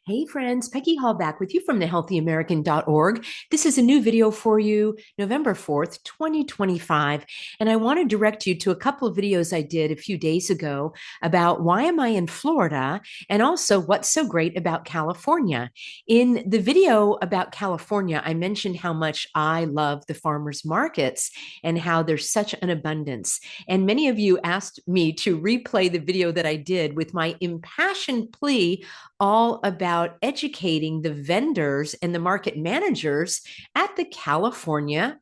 Hey friends, Peggy Hall back with you from thehealthyamerican.org. This is a new video for you, November 4th, 2025. And I want to direct you to a couple of videos I did a few days ago about why am I in Florida and also what's so great about California. In the video about California, I mentioned how much I love the farmers markets and how there's such an abundance. And many of you asked me to replay the video that I did with my impassioned plea all about educating the vendors and the market managers at the California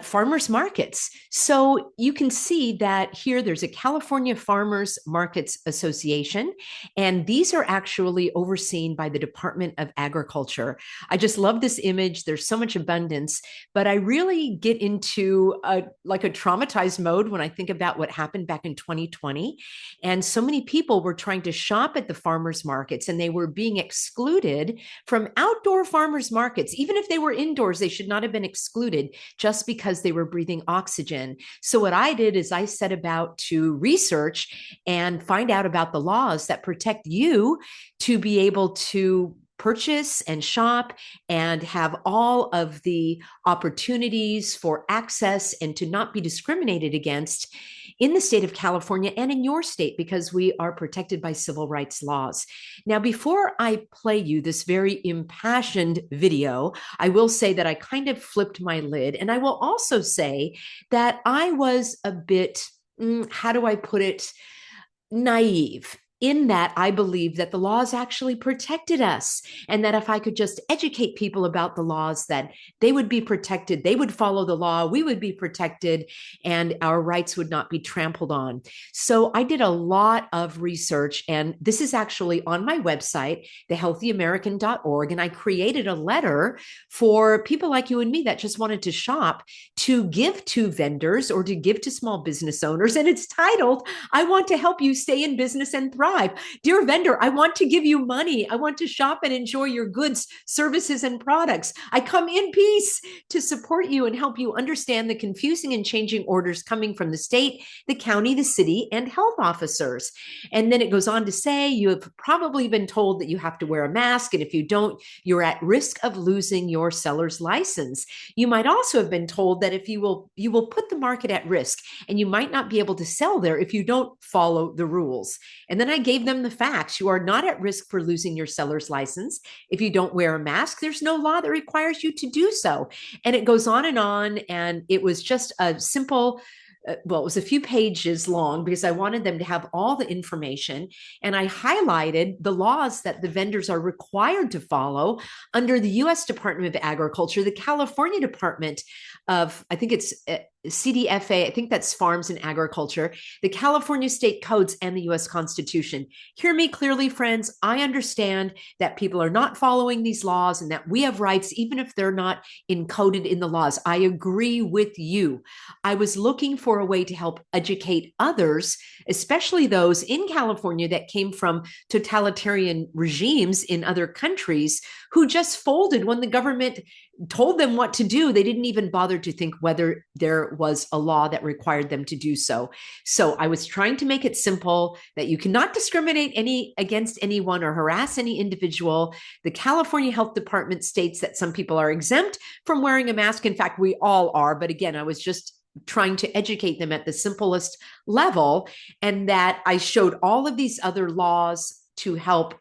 farmers markets. So you can see that here there's a California Farmers Markets Association, and these are actually overseen by the Department of Agriculture. I just love this image. There's so much abundance, but I really get into like a traumatized mode when I think about what happened back in 2020. And so many people were trying to shop at the farmers markets and they were being excluded from outdoor farmers markets. Even if they were indoors, they should not have been excluded just because they were breathing oxygen. So what I did is I set about to research and find out about the laws that protect you to be able to purchase and shop and have all of the opportunities for access and to not be discriminated against in the state of California and in your state because we are protected by civil rights laws. Now, before I play you this very impassioned video, I will say that I kind of flipped my lid. And I will also say that I was a bit, how do I put it, naive in that I believe that the laws actually protected us and that if I could just educate people about the laws, that they would be protected, they would follow the law, we would be protected, and our rights would not be trampled on. So I did a lot of research, and this is actually on my website, thehealthyamerican.org, and I created a letter for people like you and me that just wanted to shop to give to vendors or to give to small business owners. And it's titled, I want to help you stay in business and thrive. Dear vendor, I want to give you money. I want to shop and enjoy your goods, services, and products. I come in peace to support you and help you understand the confusing and changing orders coming from the state, the county, the city, and health officers. And then it goes on to say, you have probably been told that you have to wear a mask, and if you don't, you're at risk of losing your seller's license. You might also have been told that if you will put the market at risk, and you might not be able to sell there if you don't follow the rules. And then I gave them the facts. You are not at risk for losing your seller's license. If you don't wear a mask, there's no law that requires you to do so. And it goes on. And it was just a simple, well, it was a few pages long because I wanted them to have all the information. And I highlighted the laws that the vendors are required to follow under the US Department of Agriculture, the California Department of, I think it's CDFA, I think that's Farms and Agriculture, the California state codes, and the US Constitution. Hear me clearly, friends. I understand that people are not following these laws and that we have rights, even if they're not encoded in the laws. I agree with you. I was looking for a way to help educate others, especially those in California that came from totalitarian regimes in other countries who just folded when the government told them what to do. They didn't even bother to think whether there was a law that required them to do so. So I was trying to make it simple that you cannot discriminate against anyone or harass any individual. The California Health Department states that some people are exempt from wearing a mask. In fact, we all are. But again, I was just trying to educate them at the simplest level, and that I showed all of these other laws to help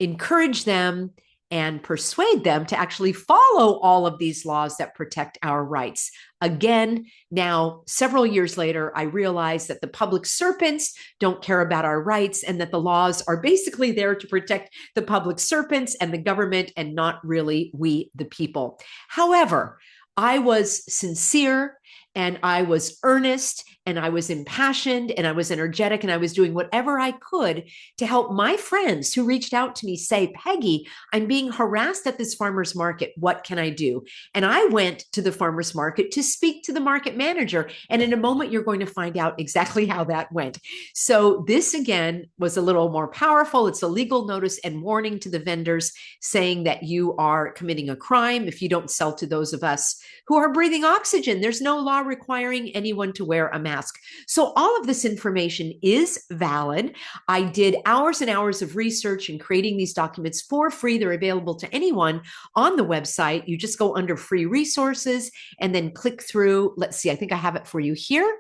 encourage them and persuade them to actually follow all of these laws that protect our rights. Again, now, several years later, I realized that the public serpents don't care about our rights and that the laws are basically there to protect the public serpents and the government and not really we, the people. However, I was sincere and I was earnest and I was impassioned and I was energetic and I was doing whatever I could to help my friends who reached out to me say, Peggy, I'm being harassed at this farmer's market. What can I do? And I went to the farmer's market to speak to the market manager. And in a moment, you're going to find out exactly how that went. So this, again, was a little more powerful. It's a legal notice and warning to the vendors saying that you are committing a crime if you don't sell to those of us who are breathing oxygen. There's no law requiring anyone to wear a mask. mask. So all of this information is valid. I did hours and hours of research in creating these documents for free. They're available to anyone on the website. You just go under free resources and then click through. Let's see, I think I have it for you here.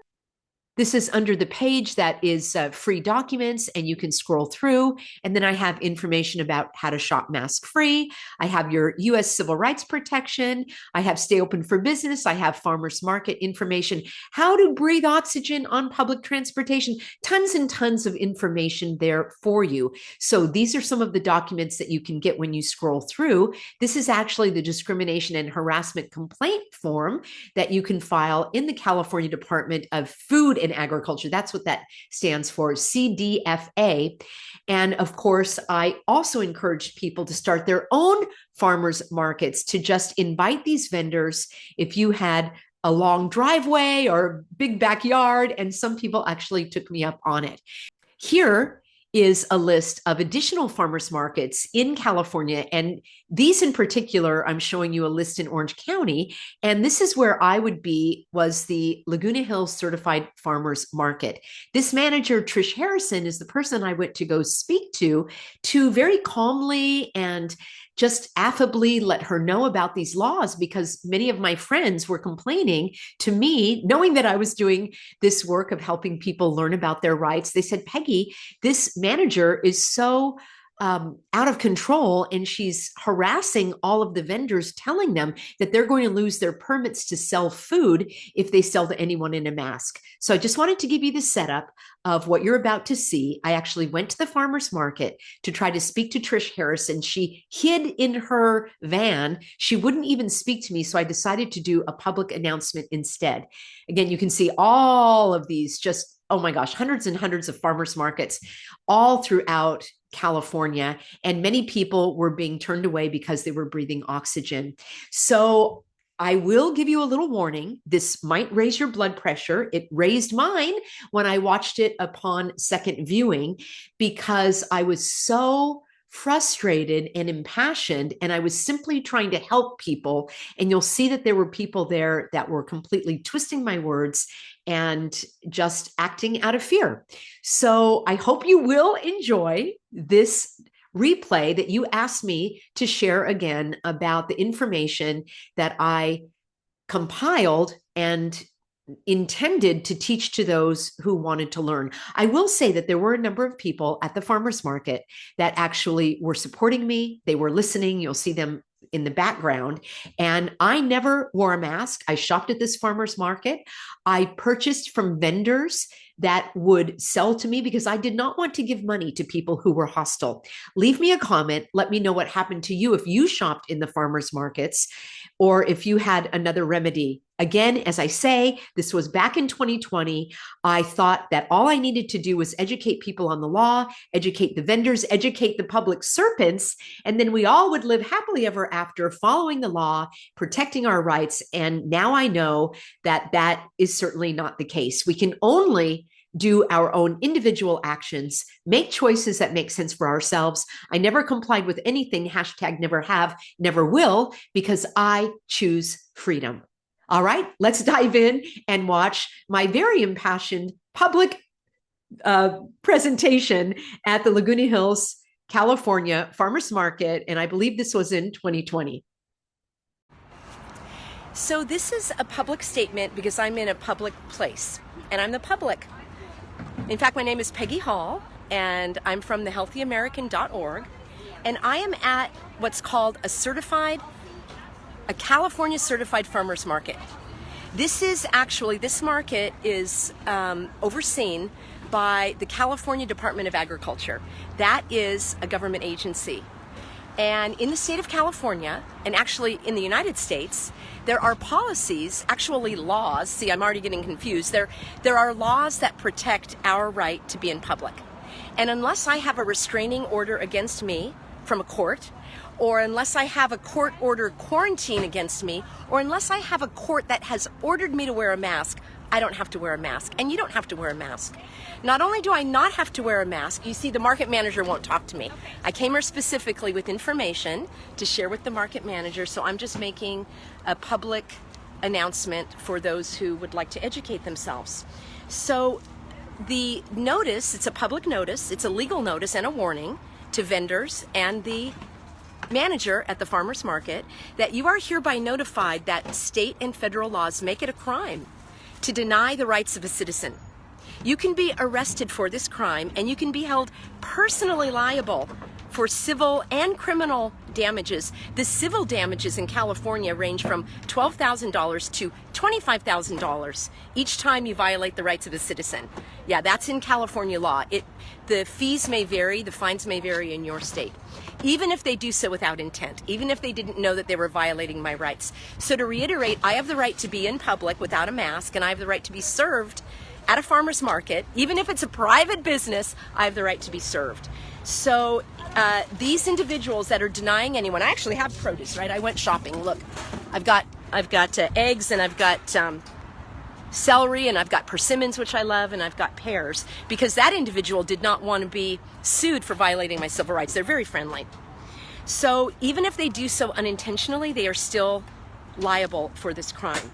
This is under the page that is free documents, and you can scroll through. And then I have information about how to shop mask free. I have your US civil rights protection. I have stay open for business. I have farmers market information, how to breathe oxygen on public transportation, tons and tons of information there for you. So these are some of the documents that you can get when you scroll through. This is actually the discrimination and harassment complaint form that you can file in the California Department of Food and Agriculture. That's what that stands for, CDFA. And of course, I also encouraged people to start their own farmers markets, to just invite these vendors if you had a long driveway or big backyard, and some people actually took me up on it. Here is a list of additional farmers markets in California. And these in particular, I'm showing you a list in Orange County. And this is where I would be, was the Laguna Hills Certified Farmers Market. This manager, Trish Harrison, is the person I went to go speak to very calmly and just affably let her know about these laws, because many of my friends were complaining to me, knowing that I was doing this work of helping people learn about their rights. They said, Peggy, this manager is so out of control, and she's harassing all of the vendors, telling them that they're going to lose their permits to sell food if they sell to anyone in a mask. So I just wanted to give you the setup of what you're about to see. I actually went to the farmer's market to try to speak to Trish Harrison. She hid in her van. She wouldn't even speak to me. So I decided to do a public announcement instead. Again, you can see all of these, just, oh my gosh, hundreds and hundreds of farmers markets all throughout California. And many people were being turned away because they were breathing oxygen. So I will give you a little warning. This might raise your blood pressure. It raised mine when I watched it upon second viewing, because I was so frustrated and impassioned, and I was simply trying to help people. And you'll see that there were people there that were completely twisting my words and just acting out of fear. So I hope you will enjoy this replay that you asked me to share again about the information that I compiled and intended to teach to those who wanted to learn. I will say that there were a number of people at the farmers market that actually were supporting me. They were listening. You'll see them in the background. And I never wore a mask. I shopped at this farmer's market. I purchased from vendors that would sell to me because I did not want to give money to people who were hostile. Leave me a comment. Let me know what happened to you if you shopped in the farmers markets, or if you had another remedy. Again, as I say, this was back in 2020. I thought that all I needed to do was educate people on the law, educate the vendors, educate the public serpents, and then we all would live happily ever after, following the law, protecting our rights. And now I know that that is certainly not the case. We can only do our own individual actions, make choices that make sense for ourselves. I never complied with anything, hashtag never have, never will, because I choose freedom. All right, let's dive in and watch my very impassioned public presentation at the Laguna Hills, California Farmers Market. And I believe this was in 2020. So this is a public statement because I'm in a public place and I'm the public. In fact, my name is Peggy Hall and I'm from thehealthyamerican.org, and I am at what's called a California certified farmers market. This market is overseen by the California Department of Agriculture. That is a government agency. And in the state of California, and actually in the United States, there are policies, actually laws. See, I'm already getting confused. There are laws that protect our right to be in public. And unless I have a restraining order against me from a court, or unless I have a court order quarantine against me, or unless I have a court that has ordered me to wear a mask, I don't have to wear a mask, and you don't have to wear a mask. Not only do I not have to wear a mask, you see, the market manager won't talk to me. I came here specifically with information to share with the market manager, so I'm just making a public announcement for those who would like to educate themselves. So the notice, it's a public notice, it's a legal notice and a warning to vendors and the manager at the farmer's market that you are hereby notified that state and federal laws make it a crime to deny the rights of a citizen. You can be arrested for this crime and you can be held personally liable for civil and criminal damages. The civil damages in California range from $12,000 to $25,000 each time you violate the rights of a citizen. Yeah, that's in California law. The fees may vary, the fines may vary in your state, even if they do so without intent, even if they didn't know that they were violating my rights. So to reiterate, I have the right to be in public without a mask, and I have the right to be served at a farmer's market. Even if it's a private business, I have the right to be served. So these individuals that are denying anyone, I actually have produce, right? I went shopping. Look, I've got eggs, and I've got celery, and I've got persimmons, which I love, and I've got pears, because that individual did not want to be sued for violating my civil rights. They're very friendly. So even if they do so unintentionally, they are still liable for this crime.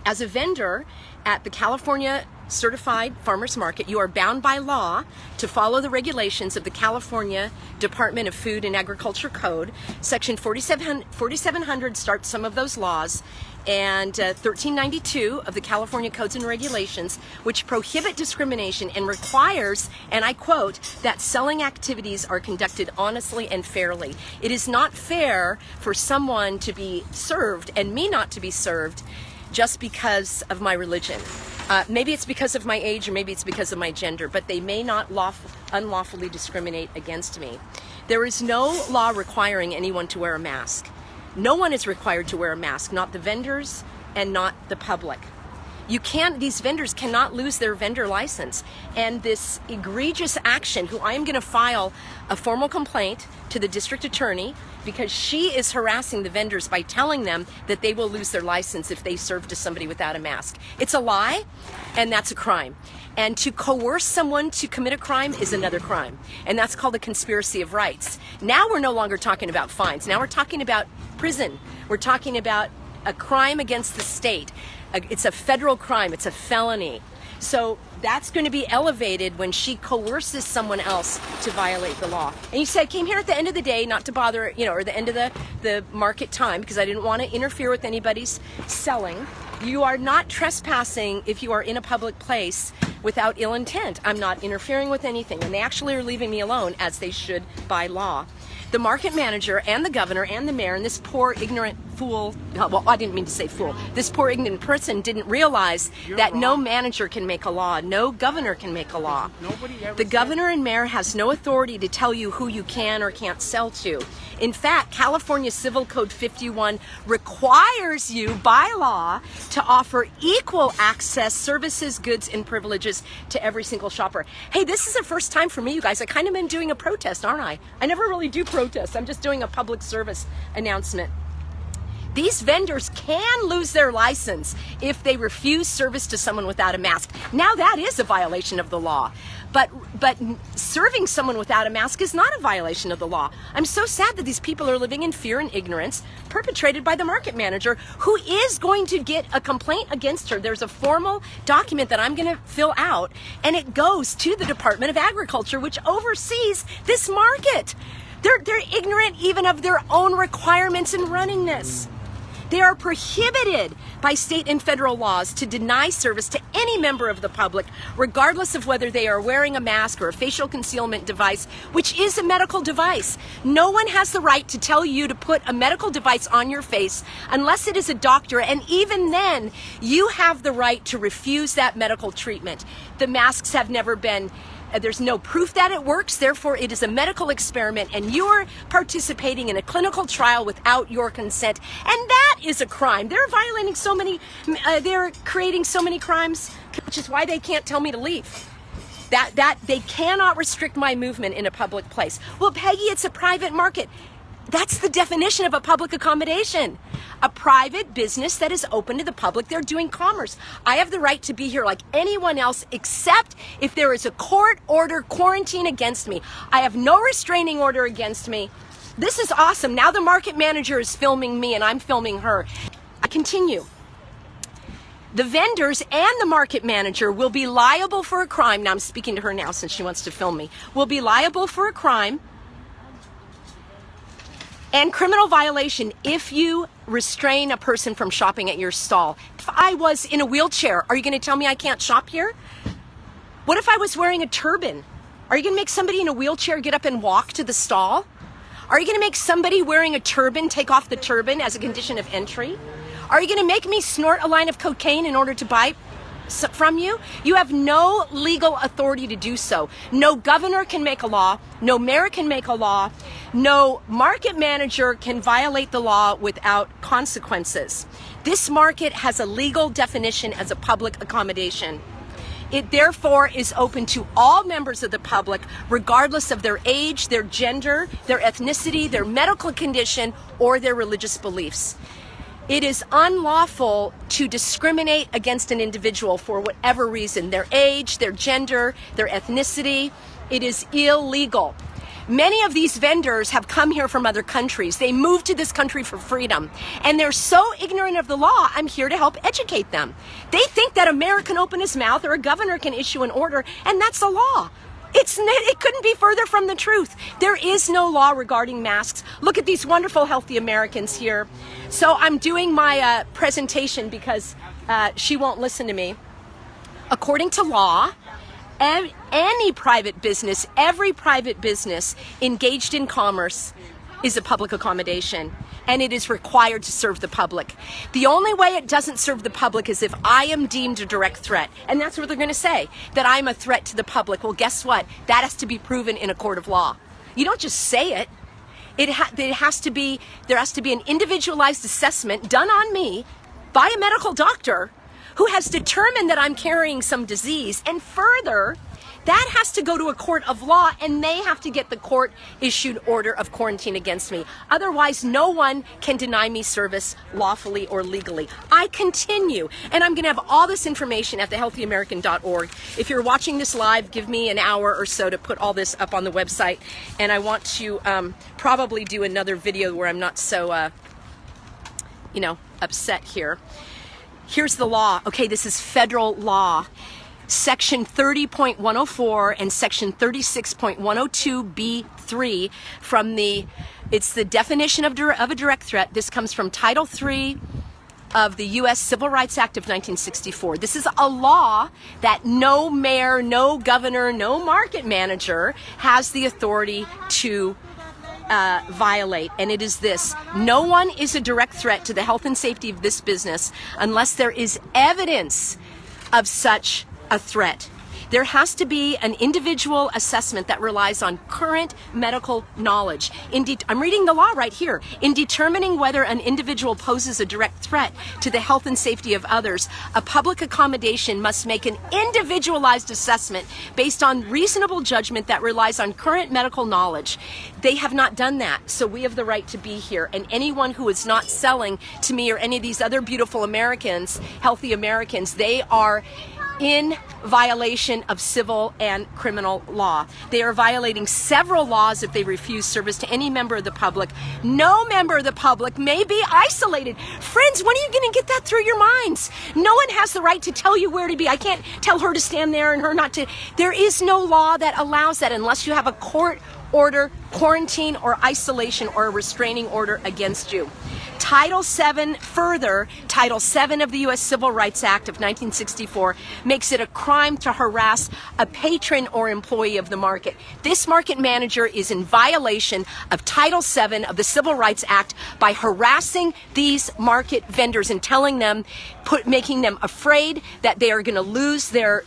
As a vendor at the California Certified Farmers Market, you are bound by law to follow the regulations of the California Department of Food and Agriculture Code. Section 4700 starts some of those laws, and 1392 of the California Codes and Regulations, which prohibit discrimination and requires, and I quote, that selling activities are conducted honestly and fairly. It is not fair for someone to be served and me not to be served just because of my religion. Maybe it's because of my age, or maybe it's because of my gender, but they may not unlawfully discriminate against me. There is no law requiring anyone to wear a mask. No one is required to wear a mask, not the vendors and not the public. These vendors cannot lose their vendor license. And this egregious action, who I am going to file a formal complaint to the district attorney, because she is harassing the vendors by telling them that they will lose their license if they serve to somebody without a mask. It's a lie, and that's a crime. And to coerce someone to commit a crime is another crime. And that's called a conspiracy of rights. Now we're no longer talking about fines. Now we're talking about prison. We're talking about a crime against the state. It's a federal crime. It's a felony. So that's going to be elevated when she coerces someone else to violate the law. And you say, I came here at the end of the day not to bother, or the end of the market time, because I didn't want to interfere with anybody's selling. You are not trespassing if you are in a public place without ill intent. I'm not interfering with anything, and they actually are leaving me alone, as they should by law. The market manager and the governor and the mayor and this poor ignorant fool, well, I didn't mean to say fool, this poor ignorant person didn't realize that no manager can make a law, no governor can make a law. The governor and mayor has no authority to tell you who you can or can't sell to. In fact, California Civil Code 51 requires you by law to offer equal access, services, goods, and privileges to every single shopper. Hey, this is the first time for me, you guys. I kind of been doing a protest, aren't I? I never really do protests. I'm just doing a public service announcement. These vendors can lose their license if they refuse service to someone without a mask. Now that is a violation of the law. But serving someone without a mask is not a violation of the law. I'm so sad that these people are living in fear and ignorance perpetrated by the market manager, who is going to get a complaint against her. There's a formal document that I'm going to fill out, and it goes to the Department of Agriculture, which oversees this market. They're ignorant even of their own requirements in running this. They are prohibited by state and federal laws to deny service to any member of the public, regardless of whether they are wearing a mask or a facial concealment device, which is a medical device. No one has the right to tell you to put a medical device on your face unless it is a doctor, and even then, you have the right to refuse that medical treatment. The masks have never been there's no proof that it works, therefore it is a medical experiment, and you're participating in a clinical trial without your consent, and that is a crime. They're violating so many, they're creating so many crimes, which is why they can't tell me to leave. That they cannot restrict my movement in a public place. Well, Peggy, it's a private market. That's the definition of a public accommodation. A private business that is open to the public. They're doing commerce. I have the right to be here like anyone else, except if there is a court order quarantine against me. I have no restraining order against me. This is awesome. Now the market manager is filming me and I'm filming her. I continue. the vendors and the market manager will be liable for a crime. Now I'm speaking to her now since she wants to film me. Will be liable for a crime and criminal violation if you restrain a person from shopping at your stall. If I was in a wheelchair, are you going to tell me I can't shop here? What if I was wearing a turban? Are you going to make somebody in a wheelchair get up and walk to the stall? Are you going to make somebody wearing a turban take off the turban as a condition of entry? Are you going to make me snort a line of cocaine in order to buy from you? You have no legal authority to do so. No governor can make a law. No mayor can make a law. No market manager can violate the law without consequences. This market has a legal definition as a public accommodation. It therefore is open to all members of the public, regardless of their age, their gender, their ethnicity, their medical condition, or their religious beliefs. It is unlawful to discriminate against an individual for whatever reason, their age, their gender, their ethnicity. It is illegal. Many of these vendors have come here from other countries. They moved to this country for freedom, and they're so ignorant of the law, I'm here to help educate them. They think that a mayor can open his mouth or a governor can issue an order, and that's the law. It couldn't be further from the truth. There is no law regarding masks. Look at these wonderful, healthy Americans here. So I'm doing my presentation because she won't listen to me. According to law, any private business, every private business engaged in commerce is a public accommodation, and it is required to serve the public. The only way it doesn't serve the public is if I am deemed a direct threat. And that's what they're going to say, that I'm a threat to the public. Well, guess what? That has to be proven in a court of law. You don't just say it. There has to be an individualized assessment done on me by a medical doctor who has determined that I'm carrying some disease. And further, that has to go to a court of law, and they have to get the court-issued order of quarantine against me. Otherwise, no one can deny me service lawfully or legally. I continue, and I'm going to have all this information at thehealthyamerican.org. If you're watching this live, give me an hour or so to put all this up on the website, and I want to probably do another video where I'm not so, upset here. Here's the law. Okay, this is federal law. Section 30.104 and Section 36.102B3 it's the definition of a direct threat. This comes from Title III of the U.S. Civil Rights Act of 1964. This is a law that no mayor, no governor, no market manager has the authority to violate, and it is this: no one is a direct threat to the health and safety of this business unless there is evidence of such a threat. There has to be an individual assessment that relies on current medical knowledge. I'm reading the law right here. In determining whether an individual poses a direct threat to the health and safety of others, a public accommodation must make an individualized assessment based on reasonable judgment that relies on current medical knowledge. They have not done that, so we have the right to be here. And anyone who is not selling to me or any of these other beautiful Americans, healthy Americans, they are in violation of civil and criminal law. They are violating several laws if they refuse service to any member of the public. No member of the public may be isolated. Friends, when are you going to get that through your minds? No one has the right to tell you where to be. I can't tell her to stand there and her not to. There is no law that allows that unless you have a court order, quarantine or isolation or a restraining order against you. Title VII of the U.S. Civil Rights Act of 1964 makes it a crime to harass a patron or employee of the market. This market manager is in violation of Title VII of the Civil Rights Act by harassing these market vendors and telling them, making them afraid that they are going to lose their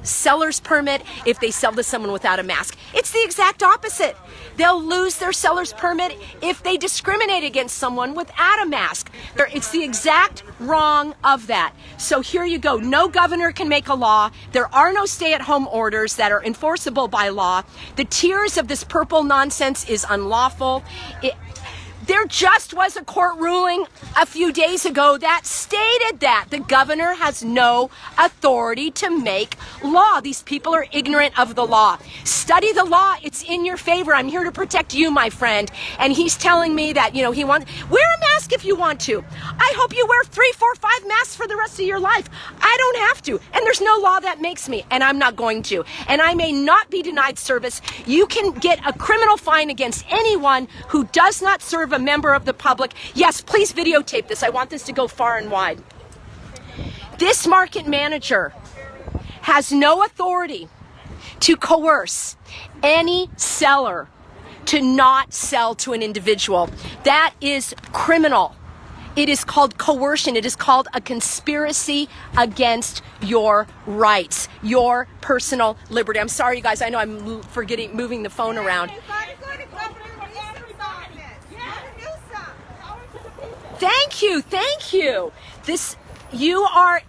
seller's permit if they sell to someone without a mask. It's the exact opposite. They'll lose their seller's permit if they discriminate against someone without a mask. It's the exact wrong of that. So here you go. No governor can make a law. There are no stay-at-home orders that are enforceable by law. The tiers of this purple nonsense is unlawful. There just was a court ruling a few days ago that stated that the governor has no authority to make law. These people are ignorant of the law. Study the law. It's in your favor. I'm here to protect you, my friend. And he's telling me that, he wants, wear a mask if you want to. I hope you wear 3, 4, 5 masks for the rest of your life. I don't have to. And there's no law that makes me, and I'm not going to. And I may not be denied service. You can get a criminal fine against anyone who does not serve a member of the public. Yes, please videotape this. I want this to go far and wide. This market manager has no authority to coerce any seller to not sell to an individual. That is criminal. It is called coercion. It is called a conspiracy against your rights, your personal liberty. I'm sorry, you guys. I know I'm moving the phone around. Thank you. Thank you. You are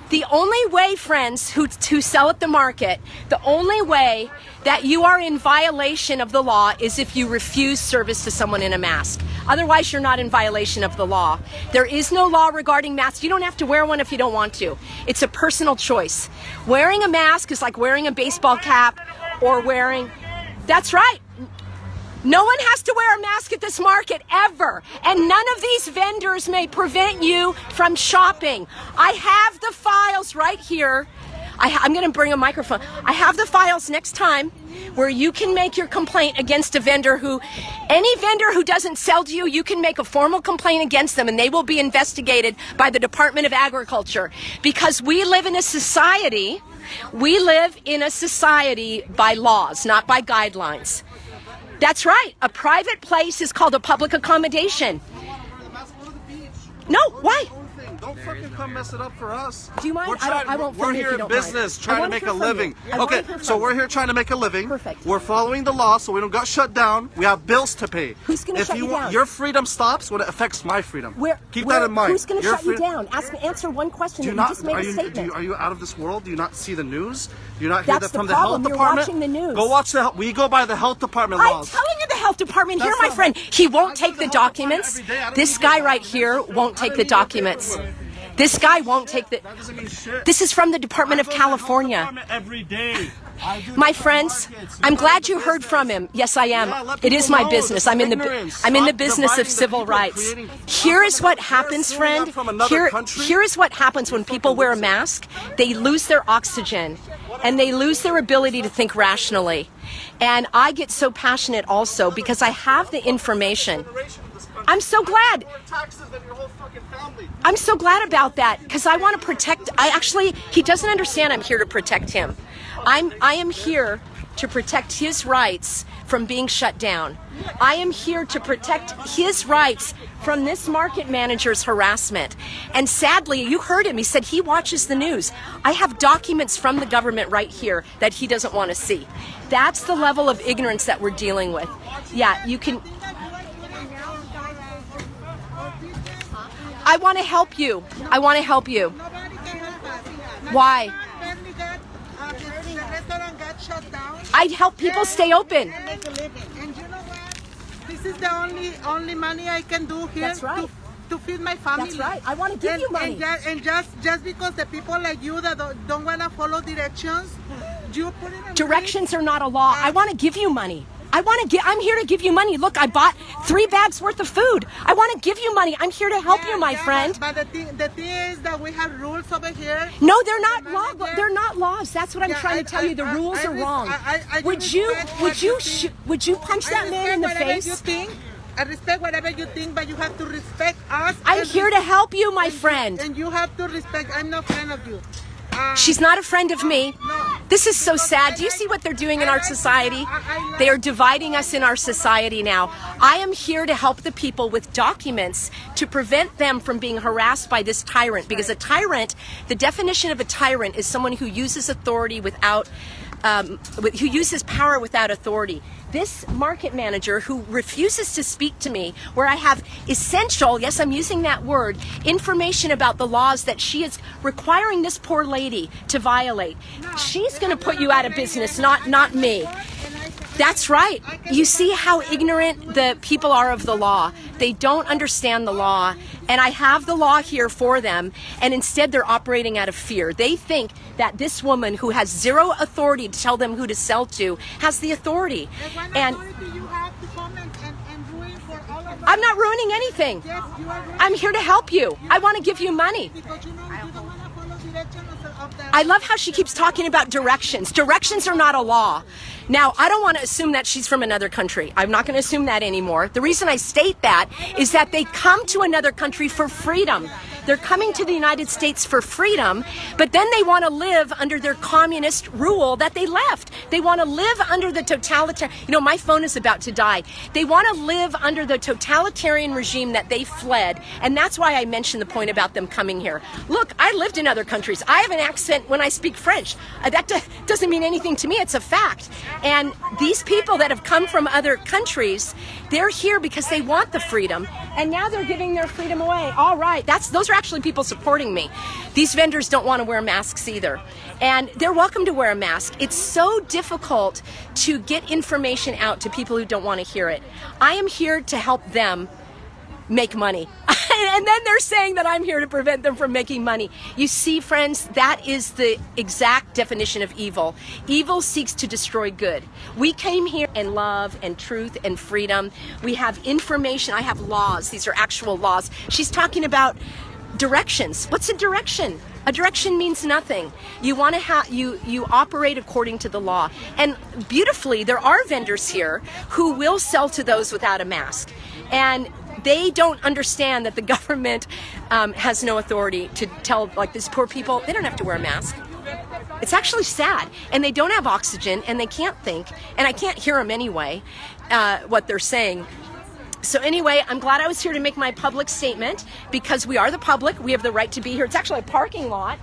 the only way, friends who sell at the market, the only way that you are in violation of the law is if you refuse service to someone in a mask. Otherwise, you're not in violation of the law. There is no law regarding masks. You don't have to wear one if you don't want to. It's a personal choice. Wearing a mask is like wearing a baseball cap or wearing... That's right. No one has to wear a mask at this market ever, and none of these vendors may prevent you from shopping. I have the files right here. I'm going to bring a microphone. I have the files next time where you can make your complaint against a vendor any vendor who doesn't sell to you, you can make a formal complaint against them, and they will be investigated by the Department of Agriculture, because we live in a society by laws, not by guidelines. That's right. A private place is called a public accommodation. No, why? Don't fucking come mess it up for us. Do you mind? I won't film We're you if here you in don't business mind. trying to make a living. Okay, so you. we're here trying to make a living. Perfect. We're following the law so we don't got shut down. We have bills to pay. Who's going to shut you down? Your freedom stops when it affects my freedom. Keep that in mind. Who's going to shut you down? Answer one question. You just made a statement. Are you out of this world? Do you not see the news? Do you not hear that from the problem. health department? You're watching the news. Go watch we go by the health department laws. I'm telling you, the health department here, my friend. He won't take the documents. This guy right here won't take the documents. This guy won't take the... That doesn't mean shit. This is from the Department of California. Every day. My friends, I'm glad you heard from him. Yes, I am. It is my business. I'm in the business of civil rights. Here is what happens, friend. Here is what happens when people wear a mask. They lose their oxygen, and they lose their ability to think rationally. And I get so passionate also because I have the information. I'm so glad. I'm so glad about that because I want to protect. He doesn't understand I'm here to protect him. I am here to protect his rights from being shut down. I am here to protect his rights from this market manager's harassment. And sadly, you heard him. He said he watches the news. I have documents from the government right here that he doesn't want to see. That's the level of ignorance that we're dealing with. Yeah, you can... I want to help you. I want to help you. Why? I help people stay open. And you know what? This is the only money I can do here. That's right. To feed my family. That's right. I want to give you money. And just because the people like you that don't want to follow directions, you put it in directions are not a law. I want to give you money. I'm here to give you money. Look, I bought 3 bags worth of food. I want to give you money. I'm here to help you, my friend. But the thing is that we have rules over here. No, they're not laws. They're not laws. That's what I'm trying to tell you. The rules are wrong. Would you punch that man in the face? I respect whatever you think, but you have to respect us. I'm here to help you, my friend. And you have to respect. I'm not a friend of you. She's not a friend of me. This is so sad. Do you see what they're doing in our society? They are dividing us in our society now. I am here to help the people with documents to prevent them from being harassed by this tyrant. Because a tyrant, the definition of a tyrant is someone who uses authority who uses power without authority. This market manager who refuses to speak to me, where I have essential, yes, I'm using that word, information about the laws that she is requiring this poor lady to violate. She's going to put you out of business, not me. That's right. You see how ignorant the people are of the law. They don't understand the law. And I have the law here for them. And instead they're operating out of fear. They think that this woman who has zero authority to tell them who to sell to has the authority. And what authority you have to come and do it for all of us. I'm not ruining anything. Yes, you are ruining. I'm here to help you. I want to give you money. Because you don't want to follow directions of the. I love how she keeps talking about directions. Directions are not a law. Now, I don't want to assume that she's from another country. I'm not going to assume that anymore. The reason I state that is that they come to another country for freedom. They're coming to the United States for freedom, but then they want to live under their communist rule that they left. They want to live under the totalitarian, my phone is about to die. They want to live under the totalitarian regime that they fled, and that's why I mentioned the point about them coming here. Look, I lived in other countries. I have an accent when I speak French. That doesn't mean anything to me. It's a fact. And these people that have come from other countries, they're here because they want the freedom, and now they're giving their freedom away. All right, those are actually people supporting me. These vendors don't want to wear masks either, and they're welcome to wear a mask. It's so difficult to get information out to people who don't want to hear it. I am here to help them make money. And then they're saying that I'm here to prevent them from making money. You see, friends, that is the exact definition of evil. Evil seeks to destroy good. We came here in love and truth and freedom. We have information. I have laws. These are actual laws. She's talking about directions. What's a direction? A direction means nothing. You want to have you operate according to the law. And beautifully, there are vendors here who will sell to those without a mask. And they don't understand that the government has no authority to tell, like, these poor people, they don't have to wear a mask. It's actually sad. And they don't have oxygen, and they can't think. And I can't hear them anyway, what they're saying. So anyway, I'm glad I was here to make my public statement, because we are the public. We have the right to be here. It's actually a parking lot.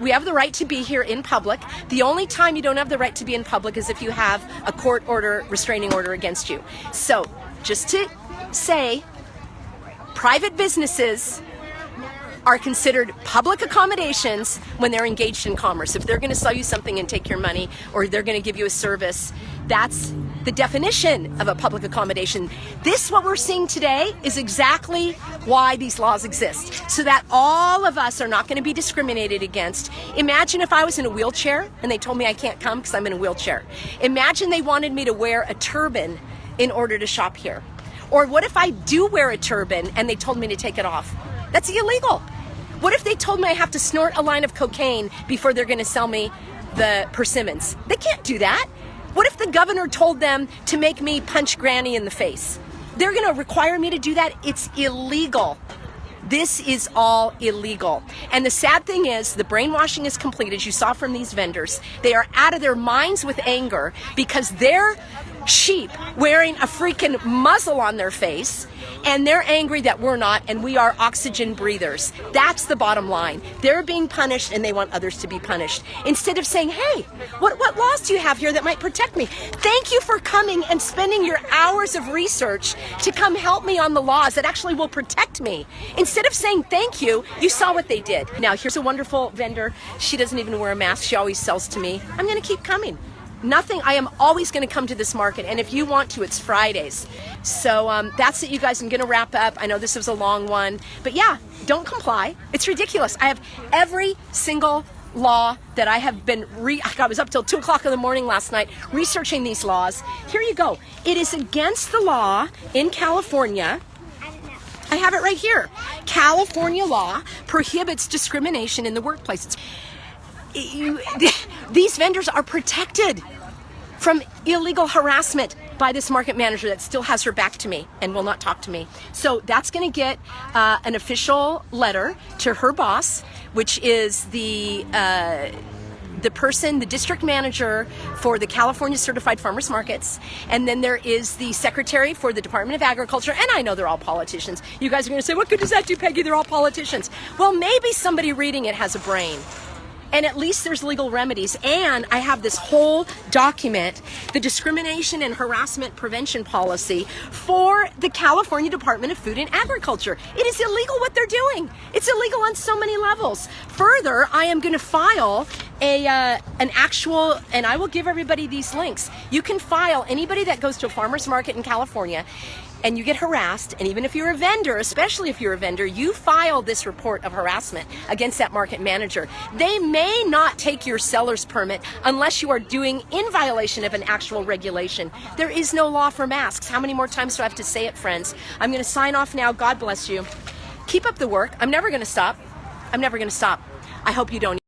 We have the right to be here in public. The only time you don't have the right to be in public is if you have a court order, restraining order against you. So just to say, private businesses are considered public accommodations when they're engaged in commerce. If they're going to sell you something and take your money, or they're going to give you a service, that's the definition of a public accommodation. This, what we're seeing today, is exactly why these laws exist, so that all of us are not going to be discriminated against. Imagine if I was in a wheelchair and they told me I can't come because I'm in a wheelchair. Imagine they wanted me to wear a turban in order to shop here. Or what if I do wear a turban and they told me to take it off? That's illegal. What if they told me I have to snort a line of cocaine before they're going to sell me the persimmons? They can't do that. What if the governor told them to make me punch Granny in the face? They're going to require me to do that? It's illegal. This is all illegal. And the sad thing is, the brainwashing is complete, as you saw from these vendors. They are out of their minds with anger because they're sheep wearing a freaking muzzle on their face, and they're angry that we're not, and we are oxygen breathers. That's the bottom line. They're being punished, and they want others to be punished. Instead of saying, hey, what laws do you have here that might protect me? Thank you for coming and spending your hours of research to come help me on the laws that actually will protect me. Instead of saying thank you, you saw what they did. Now, here's a wonderful vendor. She doesn't even wear a mask. She always sells to me. I'm going to keep coming. I am always going to come to this market, and if you want to, it's Fridays. So that's it, you guys. I'm going to wrap up. I know this was a long one, but yeah, don't comply. It's ridiculous. I have every single law that I have been I was up till 2 o'clock in the morning last night researching these laws. Here you go. It is against the law in California. I have it right here. California law prohibits discrimination in the workplace. These vendors are protected from illegal harassment by this market manager that still has her back to me and will not talk to me. So that's going to get an official letter to her boss, which is the person, the district manager for the California Certified Farmers Markets, and then there is the secretary for the Department of Agriculture, and I know they're all politicians. You guys are going to say, what good does that do, Peggy? They're all politicians. Well, maybe somebody reading it has a brain. And at least there's legal remedies. And I have this whole document, the discrimination and harassment prevention policy for the California Department of Food and Agriculture. It is illegal what they're doing. It's illegal on so many levels. Further, I am going to file an actual, and I will give everybody these links. You can file, anybody that goes to a farmer's market in California and you get harassed, and even if you're a vendor, especially if you're a vendor, you file this report of harassment against that market manager, they may not take your seller's permit unless you are doing in violation of an actual regulation. There is no law for masks. How many more times do I have to say it, friends? I'm going to sign off now. God bless you. Keep up the work. I'm never going to stop. I'm never going to stop. I hope you don't.